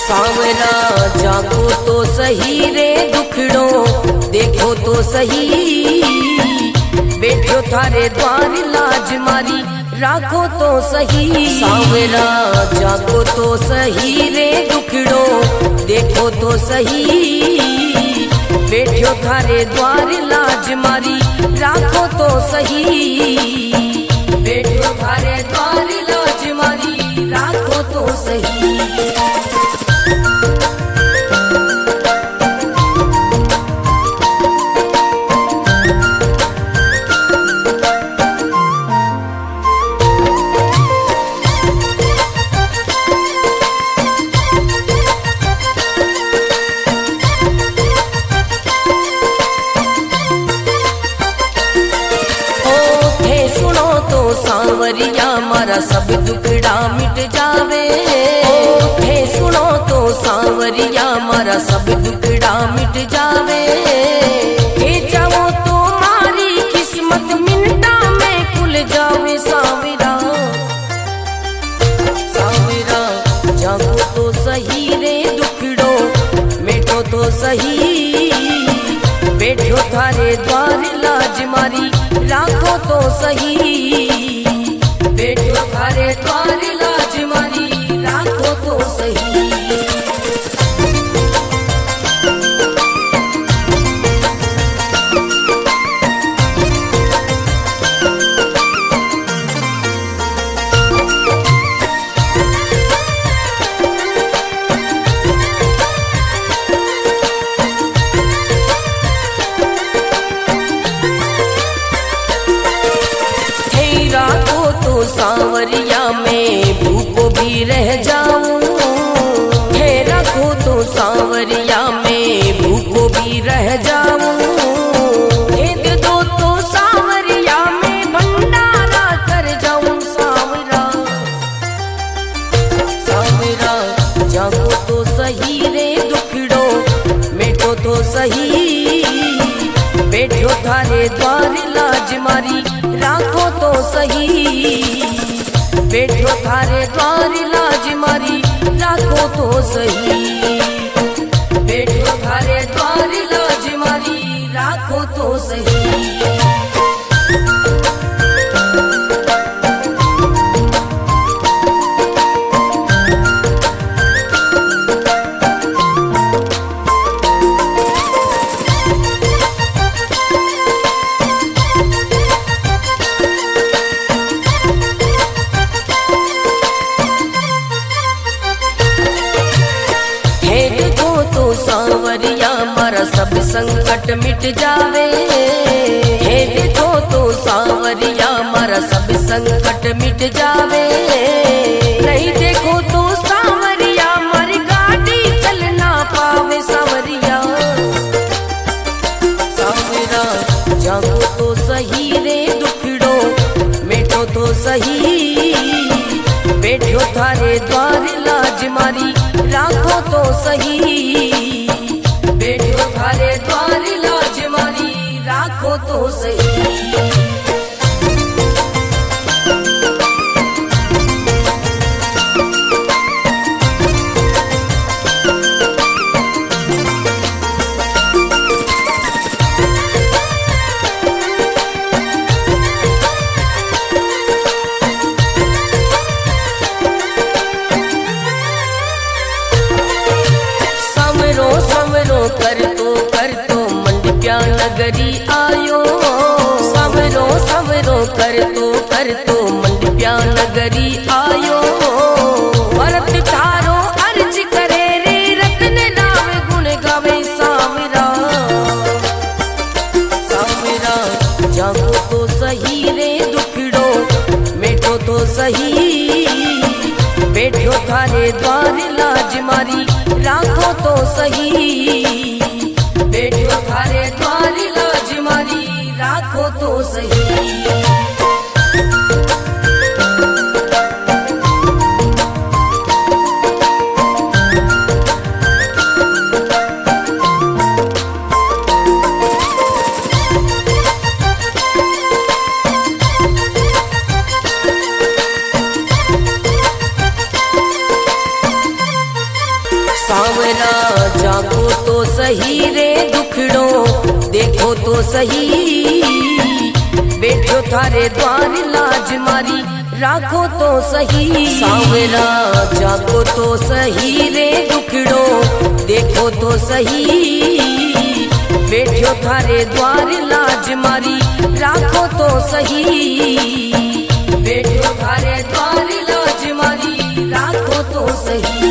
सांवरा जागो तो सही रे दुखड़ो देखो तो सही, बैठो थारे द्वार लाज मारी राखो तो सही। सांवरा जागो तो सही रे दुखड़ो देखो तो सही, बैठो थारे द्वार लाज मारी राखो तो सही, बैठो थारे द्वार लाज मारी राखो तो सही। सांवरिया मारा सब दुखड़ा मिट जावे, थे सुनो तो सांवरिया मारा सब दुखड़ा मिट जावे, थे जाओ तो मारी किस्मत मिनटा में खुल जावे। सांवरा सांवरा जागो तो सही रे दुखड़ो मिटो तो सही, बैठो थारे द्वार लाज मारी राखो तो सही, बैठो थारे द्वार लाज मारी राखो तो सही। सांवरिया में भूखो भी रह जाऊं, है रखो तो सांवरिया में भूखो भी रह जाऊं, भेद दो तो सांवरिया में भंडारा कर जाऊं। सांवरा सांवरा जागो तो सही रे दुखड़ो मिटो तो सही, बैठो थारे द्वार लाज मारी राखो तो सही, बैठो थारे द्वार लाज मारी राखो तो सही, बैठो थारे द्वार लाज मारी राखो तो सही। सांवरिया मारा सब संकट मिट जावे, हे देखो तो सांवरिया मारा सब संकट मिट जावे, नहीं देखो तो सांवरिया मारी गाड़ी चल ना पावे। सांवरिया सांवरा जागो तो सही रे दुखड़ो मिटो तो सही, बैठो थारे द्वार लाज मारी राखो तो सही, बैठो थारे द्वार लाज मारी राखो तो सही। कर तो मंडप्या नगरी आयो, सांवरो सांवरो कर तो मंडप्या नगरी आयो, भरत थारो अर्ज करे रे रत्न राम गुण गावे। सांवरा सांवरा जागो तो सही रे दुखड़ो मिटो तो सही, बैठो थारे द्वार लाज मारी राखो तो सही, बैठो थारे द्वार लाज मारी राखो तो सही। सावरा जागो तो सही रे दुखड़ो देखो तो सही, बैठो थारे द्वार लाज मारी राखो तो सही। सावरा जागो तो सही रे दुखड़ो देखो तो सही, बैठो थारे द्वार लाज मारी राखो तो सही, बैठो थारे द्वार लाज मारी राखो तो सही।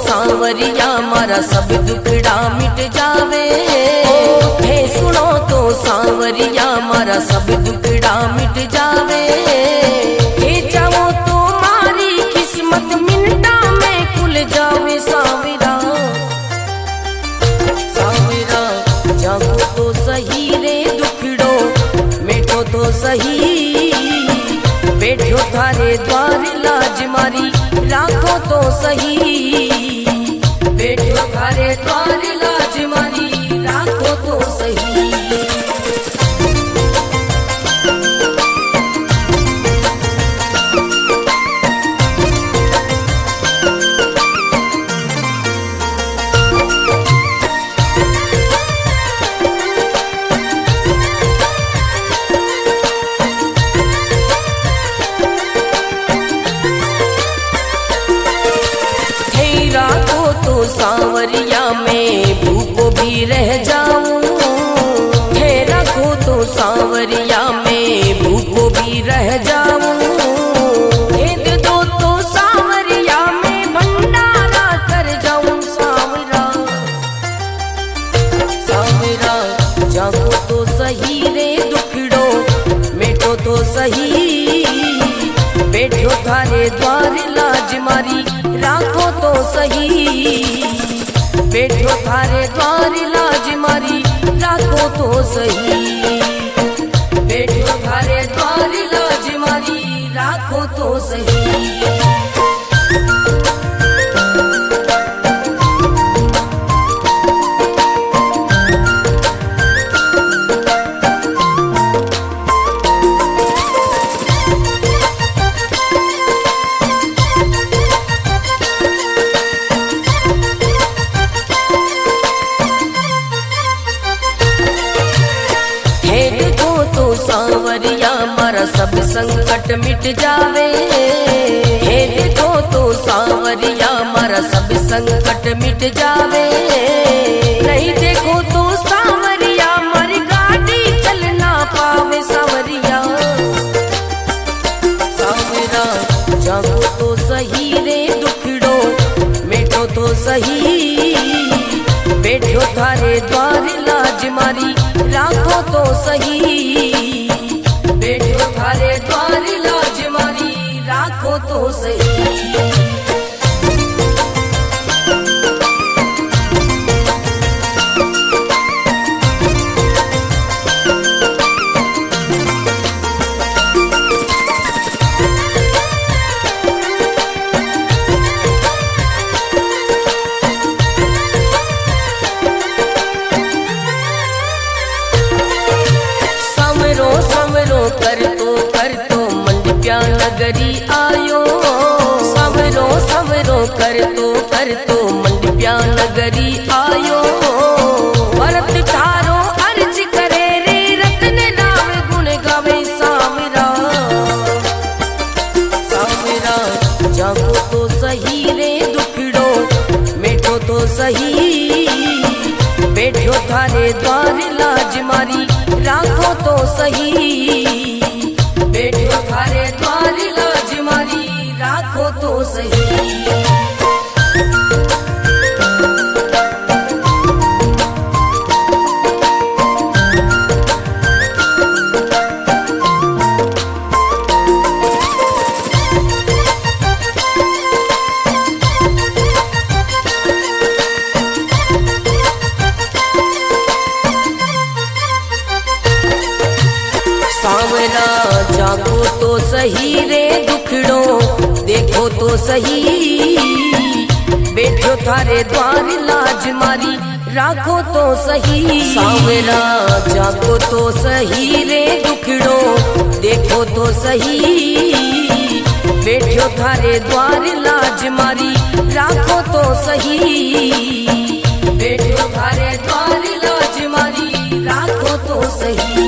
सांवरिया मारा सब दुखड़ा मिट जावे, हे सुनो तो सांवरिया मारा सब दुखड़ा मिट जावे, हे चाहो तो मारी किस्मत मिनटा में खुल जावे। सांवरा सांवरा जागो तो सही रे दुखड़ो मिटो तो सही, बैठो थारे द्वार लाज मारी राखो तो सही, बैठो थारे द्वार लाज मारी राखो तो सही। सांवरिया में भूखो भी रह जाऊं, हे रखो तो सांवरिया में भूखो भी रह जाऊं, भेद दो तो सांवरिया में भंडारा कर जाऊं। सांवरा सांवरा जागो तो सही रे दुखड़ो मिटो तो सही, बैठो थारे द्वार लाज मारी राखो तो सही, बैठो थारे द्वार लाज मारी राखो तो सही, बैठो थारे द्वार लाज मारी राखो तो सही। सांवरिया मारा सब संकट मिट जावे, हे देखो तो सांवरिया मारा सब संकट मिट जावे, नहीं देखो तो सांवरिया मारी गाड़ी चल ना पावे। सांवरिया सांवरा जागो तो सही रे दुखड़ो मिटो तो सही, बैठो थारे द्वार लाज मारी राखो तो सही, बैठो थारे द्वार लाज मारी राखो तो सही। कर तो मंडप्या नगरी आयो, सवरो सवरो कर तो मंडप्या नगरी आयो, भरत थारो अर्ज करे रे रतन राम गुण गावे। सांवरा सांवरा जागो तो सही रे दुखड़ो मिटो तो सही, बैठो थारे द्वार लाज मारी राखो तो सही, बैठो थारे द्वार लाज मारी राखो तो सही। सांवरा जागो तो सही रे दुखड़ो देखो तो सही, बैठो थारे द्वार लाज मारी राखो तो सही। सांवरा जागो तो सही रे दुखड़ो देखो तो सही, बैठो थारे द्वार लाज मारी राखो तो सही, बैठो थारे द्वार लाज मारी राखो तो सही।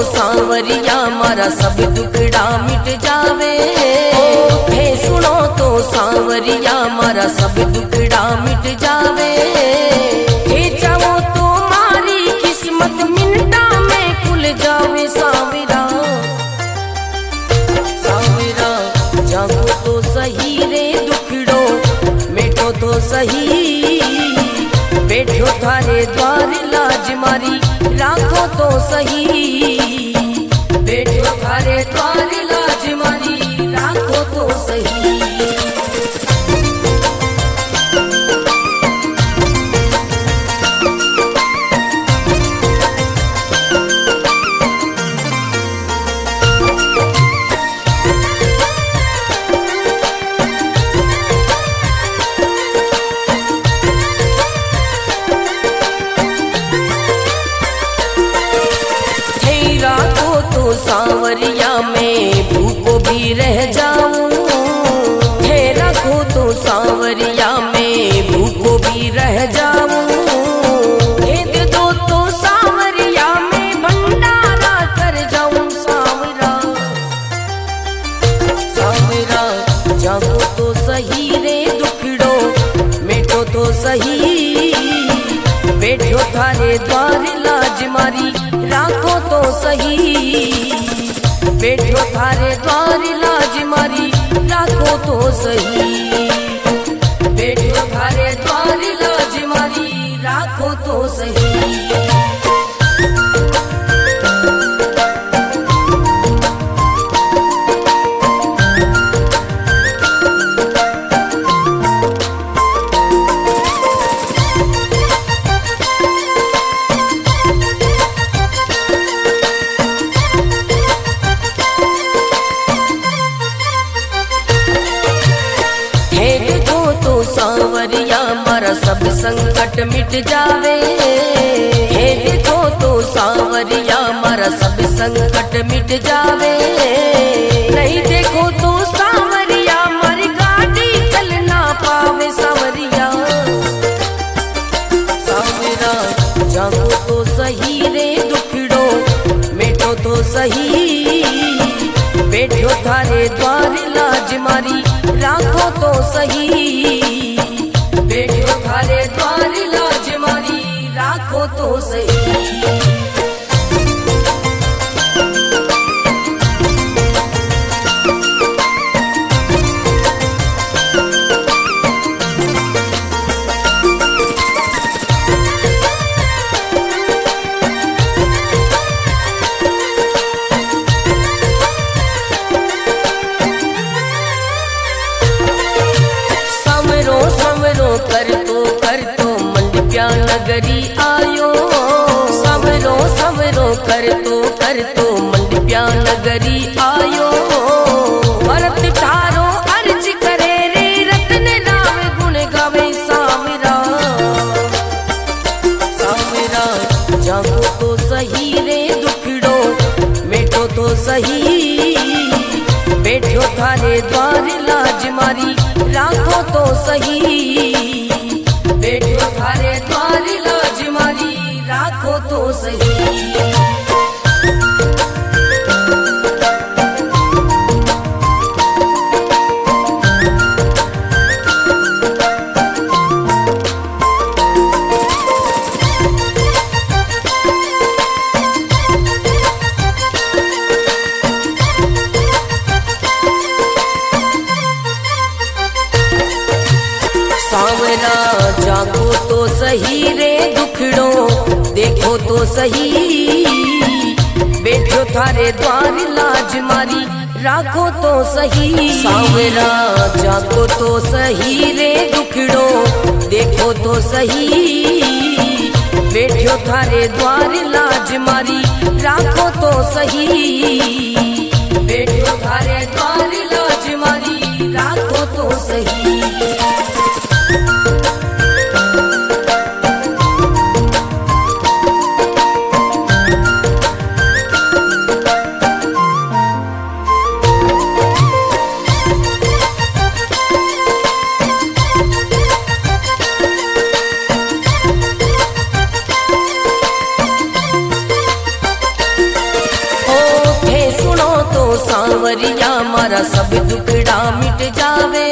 सांवरिया मारा सब दुखड़ा मिट जावे, हे सुनो तो सांवरिया मारा सब दुखड़ा मिट जावे, हे चाहो तो मारी किस्मत मिनटा में खुल जावे। सांवरा सांवरा जागो तो सही रे दुखड़ो मिटो तो सही, बैठो थारे द्वार लाज मारी राखो तो सही, बैठो थारे द्वार लाज मारी राखो तो सही। सांवरिया में भूखो भी रह जाऊं, हे रखो तो सांवरिया में भूखो भी रह जाऊं, हे दे दो तो सांवरिया में भंडारा कर जाऊं। सांवरा सांवरा जागो तो सही रे दुखड़ो मिटो तो सही, बैठो थारे द्वार लाज मारी राखो तो सही, बैठो थारे द्वार लाज मारी राखो तो सही, बैठो थारे द्वार लाज मारी राखो तो सही। सांवरिया मारा सब संकट मिट जावे, हे देखो तो सांवरिया मारा सब संकट मिट जावे, नहीं देखो तो सांवरिया मारी गाड़ी चल ना पावे। सांवरिया सांवरा जागो तो सही रे दुखड़ो मिटो तो सही, बैठो थारे द्वार लाज मारी राखो तो सही, बैठो थारे द्वार लाज मारी राखो तो सही। कर तो मंडप्या नगरी आयो, सवरो सवरो कर तो मंडप्या नगरी आयो, भरत थारो अर्ज करे रे रतन राम गुण गावे। सांवरा सांवरा जागो तो सही रे दुखड़ो मिटो तो सही, बैठो थारे द्वार लाज मारी राखो तो सही, बैठो थारे द्वार लाज मारी राखो तो सही। जाको तो सही रे दुखड़ो देखो तो सही, बैठो थारे द्वार लाज मारी राखो तो सही। सांवरा जाको तो सही रे दुखड़ो देखो तो सही, बैठो थारे द्वार लाज मारी राखो तो सही, बैठो थारे द्वार लाज मारी राखो तो सही। सांवरिया मारा सब दुखड़ा मिट जावे,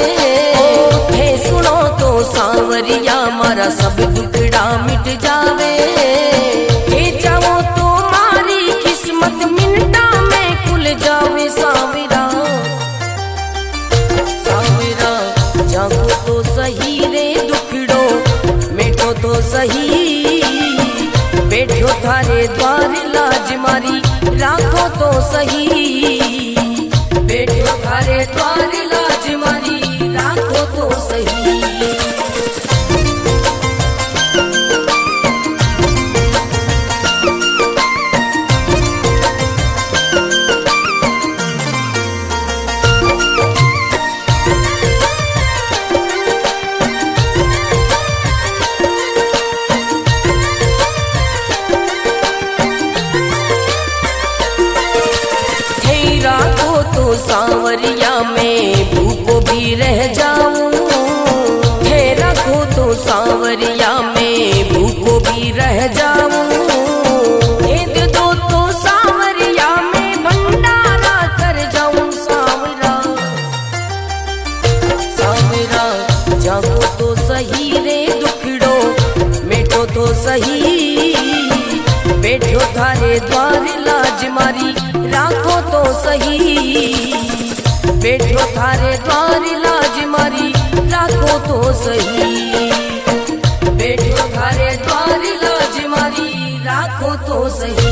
हे सुनो तो सांवरिया मारा सब दुखड़ा मिट जावे। हे चाहो तो मारी किस्मत मिनटा में खुल जावे। सांवरा सांवरा जागो तो सही रे दुखड़ो मिटो तो सही, बैठो थारे द्वार लाज मारी राखो तो सही, बैठो थारे द्वार लाज मारी राखो तो सही। सांवरिया में भूखो भी रह जाऊं, थे रखो तो सांवरिया में भूखो भी रह जाऊं। भेद दो तो सांवरिया में भंडारा कर जाऊं। सांवरा सांवरा जागो तो सही रे दुखड़ो मिटो तो सही, बैठो थारे द्वार लाज मारी राखो तो सही, बैठो थारे द्वार लाज मारी राखो तो सही, बैठो थारे द्वार लाज मारी राखो तो सही।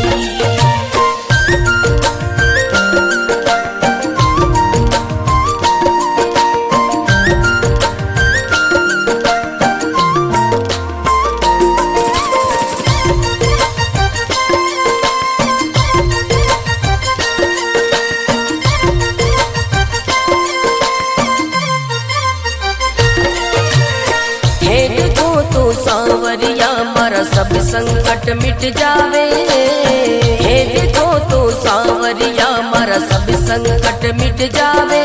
सांवरिया मारा सब संकट मिट जावे, हे देखो तो सांवरिया मारा सब संकट मिट जावे।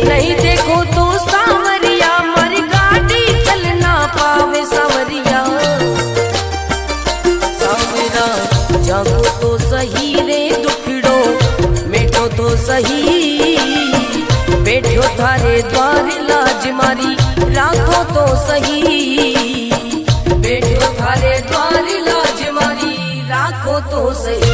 नहीं देखो तो सांवरिया मारी गाड़ी चल ना पावे। सांवरिया सांवरा जागो तो सही रे दुखड़ो मिटो तो सही, बैठो थारे द्वार लाज मारी राखो तो सही, बैठो थारे द्वार लाज मारी राखो तो सही।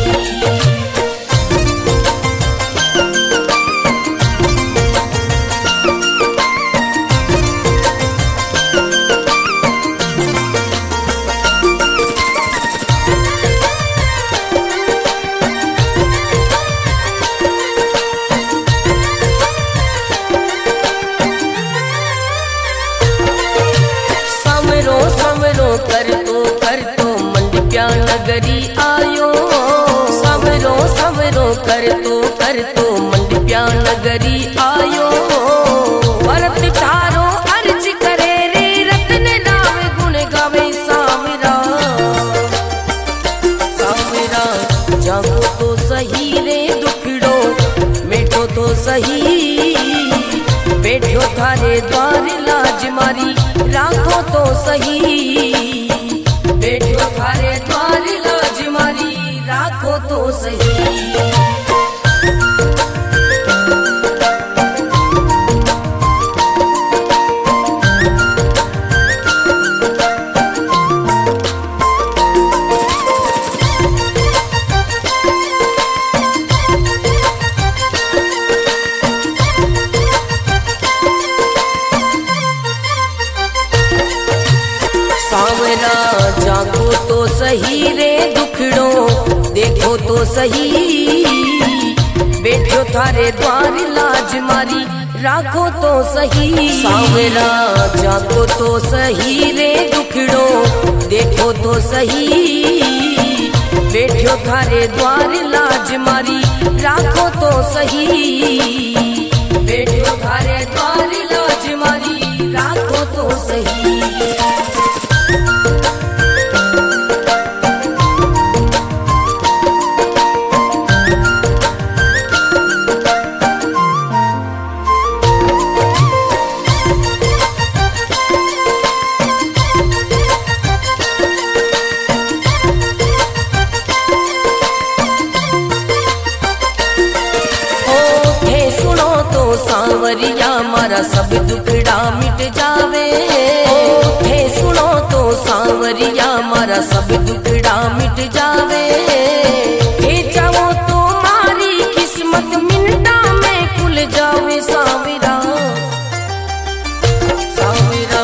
कर तो मंडप्या नगरी आयो, सवरो सवरो कर तो मंडप्या नगरी आयो। भरत तारो अर्ज करे रे रतन नाम गुण गावे। सांवरा सांवरा जागो तो सही रे दुखड़ो मिटो तो सही, बैठो थारे द्वार लाज मारी राखो तो सही, बैठो थारे द्वार लाज मारी राखो तो सही। सही रे दुखड़ो देखो तो सही, बैठो थारे द्वार लाज मारी राखो तो सही। सांवरा जागो तो सही रे दुखड़ो देखो तो सही, बैठो थारे द्वार लाज मारी राखो तो सही, बैठो थारे द्वार लाज मारी राखो तो सही। सांवरिया मारा सब दुखड़ा मिट जावे, थे सुनो तो सांवरिया मारा सब दुखड़ा मिट जावे, थे चाहो तो मारी किस्मत मिनटा में खुल जावे। सांवरा सांवरा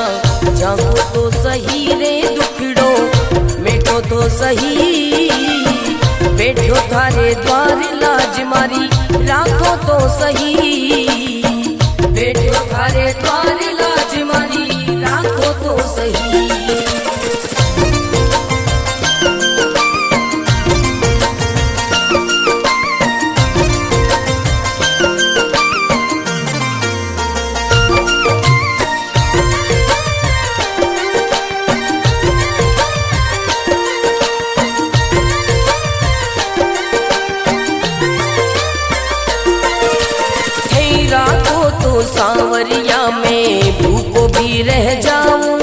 जागो तो सही रे दुखड़ो मिटो तो सही, बैठो थारे द्वार लाज मारी राखो तो सही, बैठो थारे द्वार लाज मारी राखो तो सही। सांवरिया में भूखो भी रह जाऊं,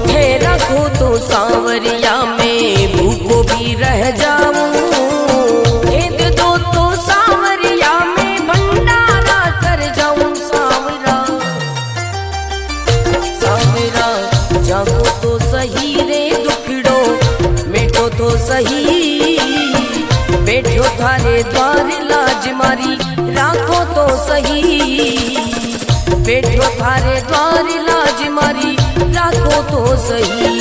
है रखो तो सांवरिया में भूखो भी रह जाऊं, भेद दो तो सांवरिया में भंडारा कर जाऊं। सांवरा सांवरा जागो तो सही रे दुखड़ो मिटो तो सही, बैठो थारे द्वार लाज मारी राखो तो सही, बैठो थारे द्वार लाज मारी राखो तो सही,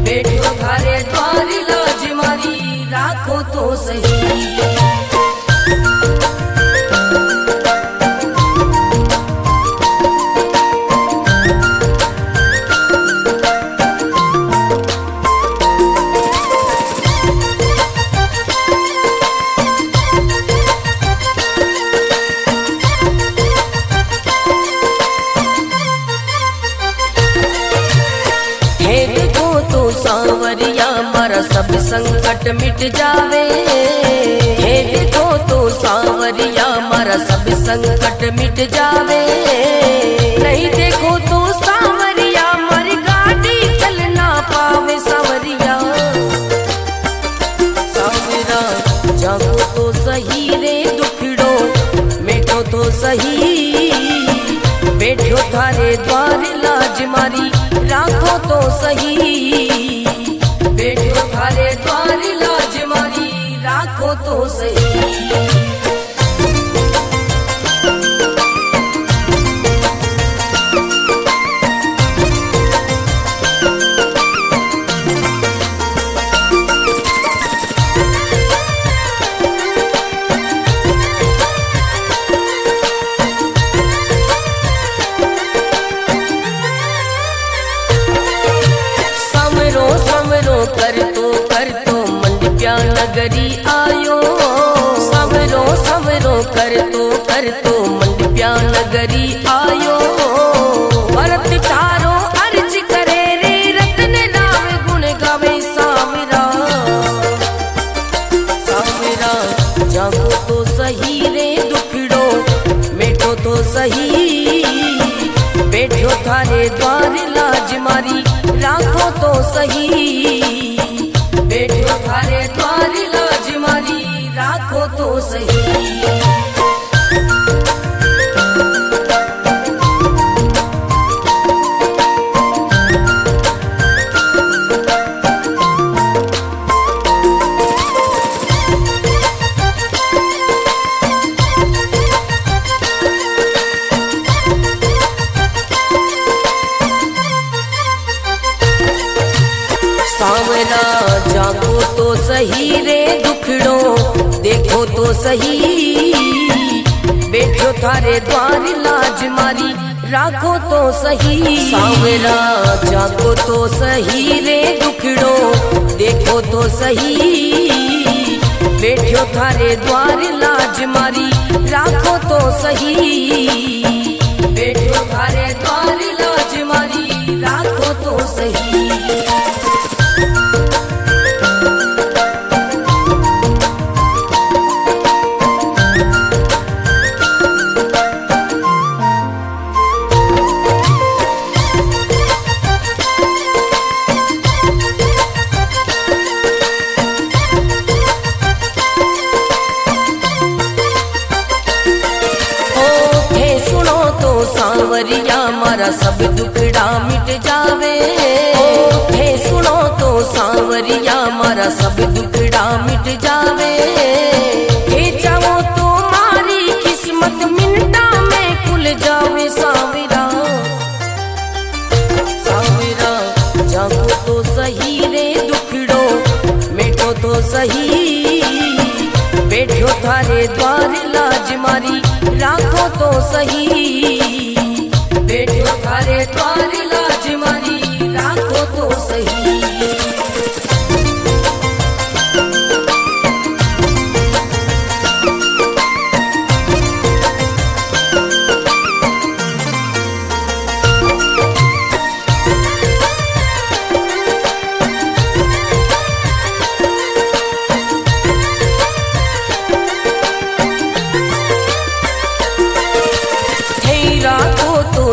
बैठो थारे द्वार लाज मारी राखो तो सही। सांवरिया मारा सब संकट मिट जावे, हे देखो तो सांवरिया मारा सब संकट मिट जावे, नहीं देखो तो सांवरिया मारी गाड़ी चल ना पावे। सांवरिया सांवरा जागो तो सही रे दुखड़ो मिटो तो सही, बैठो थारे द्वार लाज मारी राखो तो सही, बैठो थारे द्वार लाज मारी राखो तो सही। कर तो मंडप्या नगरी आयो, समरो समरो कर तो मंडप्या नगरी आयो, भरत तारो अर्ज करे रे रतन राम गुण गावे। सांवरा सांवरा जागो तो सही रे दुखड़ो मिटो तो सही, बैठो थारे द्वार लाज मारी राखो तो सही, बैठो थारे द्वार लाज मारी राखो तो सही। सही, बैठो थारे द्वार लाज मारी राखो तो सही। सांवरा जागो तो सही रे दुखड़ो देखो तो सही, बैठो थारे द्वार लाज मारी राखो तो सही, बैठो थारे द्वार लाज मारी राखो तो सही। सांवरिया मारा सब दुखड़ा मिट जावे, हे सुनो तो सांवरिया मारा सब दुखड़ा मिट जावे, हे चाहो तो मारी किस्मत मिनटा में खुल जावे। सांवरा सांवरा जागो तो सही रे दुखड़ो मिटो तो सही, बैठो थारे द्वार लाज मारी राखो तो सही, बैठो थारे द्वार लाज मारी राखो तो सही।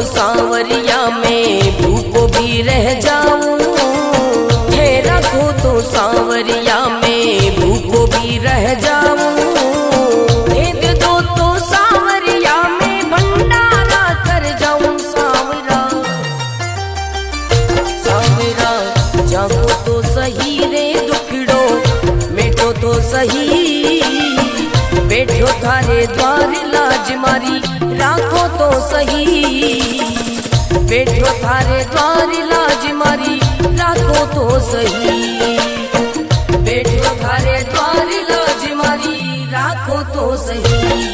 सांवरिया में भूखो भी रह जाऊं, हे रखो तो सांवरिया में भूखो भी रह जाऊं, भेद दो तो सांवरिया में भंडारा कर जाऊं। सांवरा सांवरा जागो तो सही रे दुखड़ो मिटो तो सही, बैठो थारे द्वार लाज मारी राखो तो सही, बैठो थारे द्वार लाज मारी राखो तो सही, बैठो थारे द्वार लाज मारी राखो तो सही।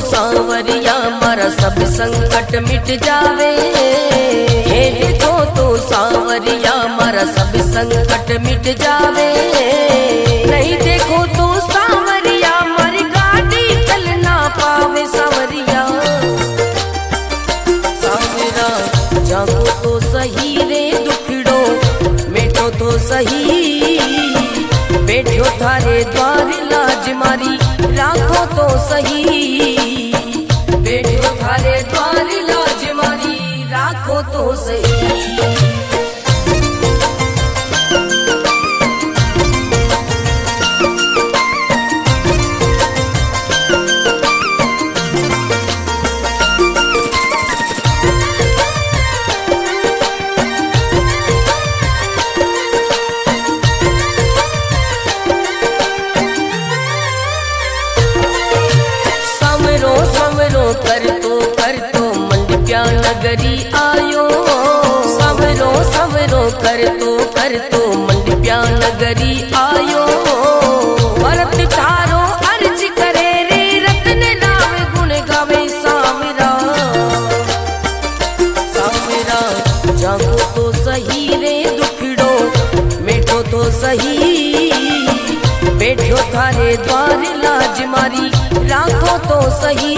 सांवरिया मारा सब संकट मिट जावे, हे देखो तो सांवरिया मारा सब संकट मिट जावे, नहीं देखो तो सांवरिया मारी गाड़ी चल ना पावे। सांवरिया सांवरा जागो तो सही रे दुखड़ो मिटो तो सही, बैठो थारे द्वार लाज मारी राखो तो सही, बैठो थारे द्वार लाज मारी राखो तो सही। कर तो मंडप्या नगरी आयो, सवरो सवरो कर तो मंडप्या नगरी आयो, भरत थारो अर्ज करे रे रतन राम गुण गावे। सांवरा सांवरा जागो तो सही रे दुखड़ो मिटो तो सही, बैठो थारे द्वार लाज मारी राखो तो सही,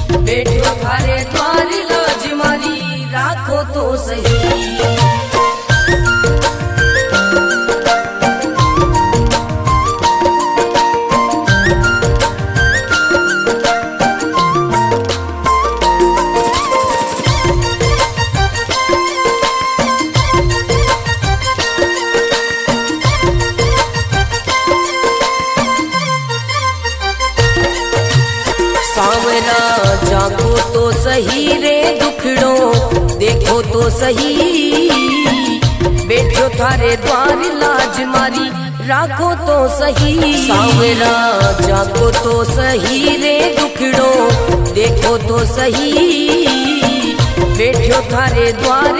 बैठो थारे द्वार लाज मारी राखो तो सही। सांवरा जाको तो सही रे दुखड़ो देखो तो सही, बैठो थारे द्वार लाज मारी राखो तो सही। सांवरा जाको तो सही रे दुखड़ो देखो तो सही, बैठो थारे द्वार